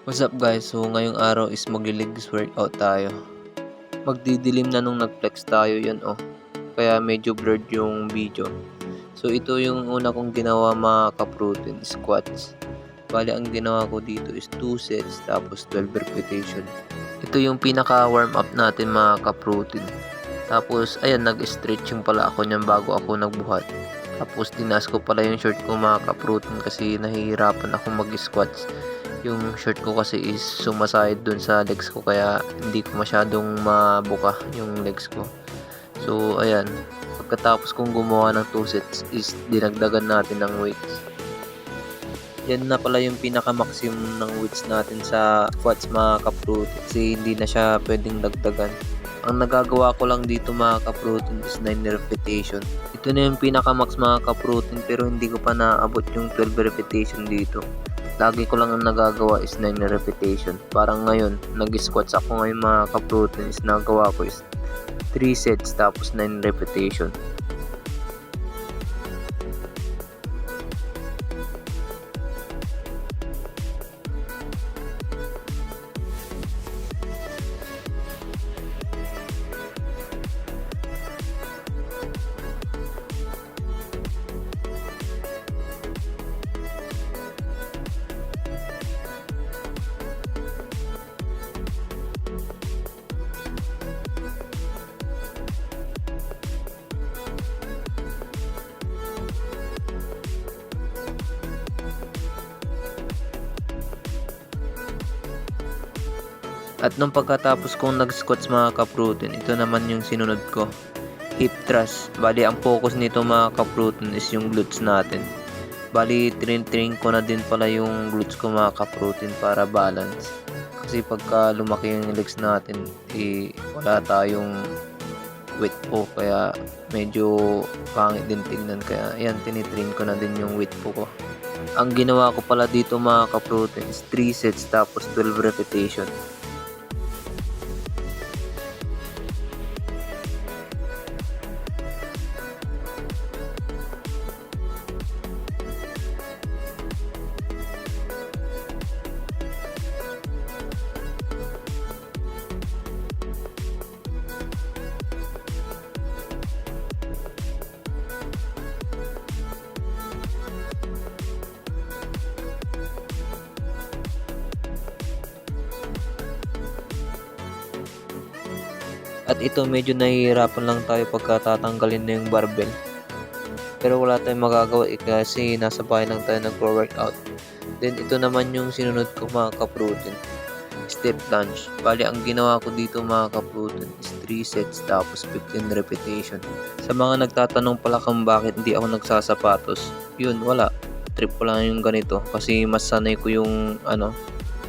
What's up guys? So ngayong araw is magli-legs workout tayo. Magdidilim na nung nag-flex tayo yan Kaya medyo blurred yung video. So ito yung una kong ginawa mga ka-protein, squats. Bali ang ginawa ko dito is 2 sets tapos 12 repetition. Ito yung pinaka warm up natin mga ka-protein. Tapos ayan, nag-stretching pala ako niyan bago ako nagbuhat. Tapos tinaas ko pala yung short ko mga ka-protein kasi nahihirapan ako mag-squats. Yung short ko kasi is sumasayad dun sa legs ko kaya hindi ko masyadong mabuka yung legs ko. So ayan, pagkatapos kong gumawa ng 2 sets is dinagdagan natin ng weights. Yan na pala yung pinaka maximum ng weights natin sa squats mga ka-protein kasi hindi na siya pwedeng dagdagan. Ang nagagawa ko lang dito mga ka-protein is 9 repetition. Ito na yung pinaka max mga ka-protein pero hindi ko pa naabot yung 12 repetition dito. Lagi ko lang ang nagagawa is 9 repetition. Parang ngayon, nag-squats ako ngayon mga ka-protein is nagawa ko is 3 sets tapos 9 repetition. At nung pagkatapos kong nag-squats mga ka-protein, ito naman yung sinunod ko. Hip thrust. Bali ang focus nito mga ka-protein is yung glutes natin. Bali train ko na din pala yung glutes ko mga ka-protein para balance. Kasi pagka lumaki yung legs natin, wala tayong weight po kaya medyo pangit din tingnan, kaya ayan, tinitrain ko na din yung weight po ko. Ang ginawa ko pala dito mga ka-protein is 3 sets tapos 12 repetition. At ito medyo nahihirapan lang tayo pagka tatanggalin na yung barbell. Pero wala tayong magagawa kasi nasa bahay lang tayo nagpo-workout. Then ito naman yung sinunod ko mga ka-protein. Step lunge. Bali ang ginawa ko dito mga ka-protein is 3 sets tapos 15 repetition. Sa mga nagtatanong pala kung bakit hindi ako nagsasapatos, yun wala. Trip ko lang yung ganito kasi mas sanay ko yung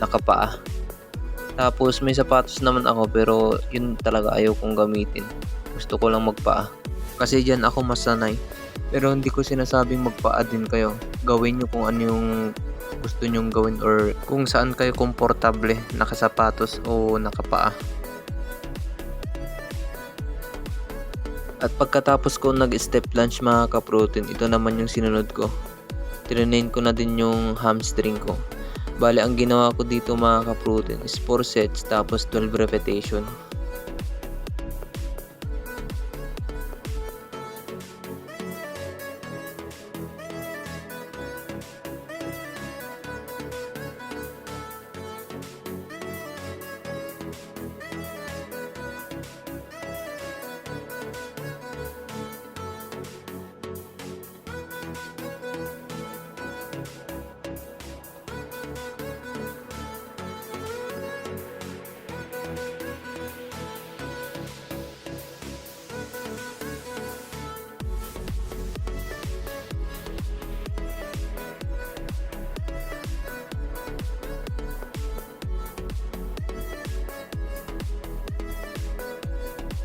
nakapaa. Tapos may sapatos naman ako pero yun talaga ayaw kong gamitin. Gusto ko lang magpaa. Kasi dyan ako mas sanay. Pero hindi ko sinasabing magpaa din kayo. Gawin nyo kung ano yung gusto nyong gawin or kung saan kayo komportable, nakasapatos o nakapaa. At pagkatapos ko nag-step lunge mga ka-protein, ito naman yung sinunod ko. Trinain ko na din yung hamstring ko. Bali ang ginawa ko dito mga ka-protein is 4 sets tapos 12 repetition.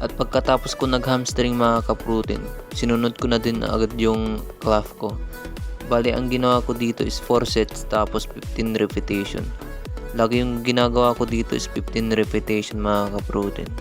At pagkatapos ko nag-hamstring mga ka-protein, sinunod ko na din agad yung calf ko. Bali ang ginawa ko dito is 4 sets tapos 15 repetition. Lagi yung ginagawa ko dito is 15 repetition mga ka-protein.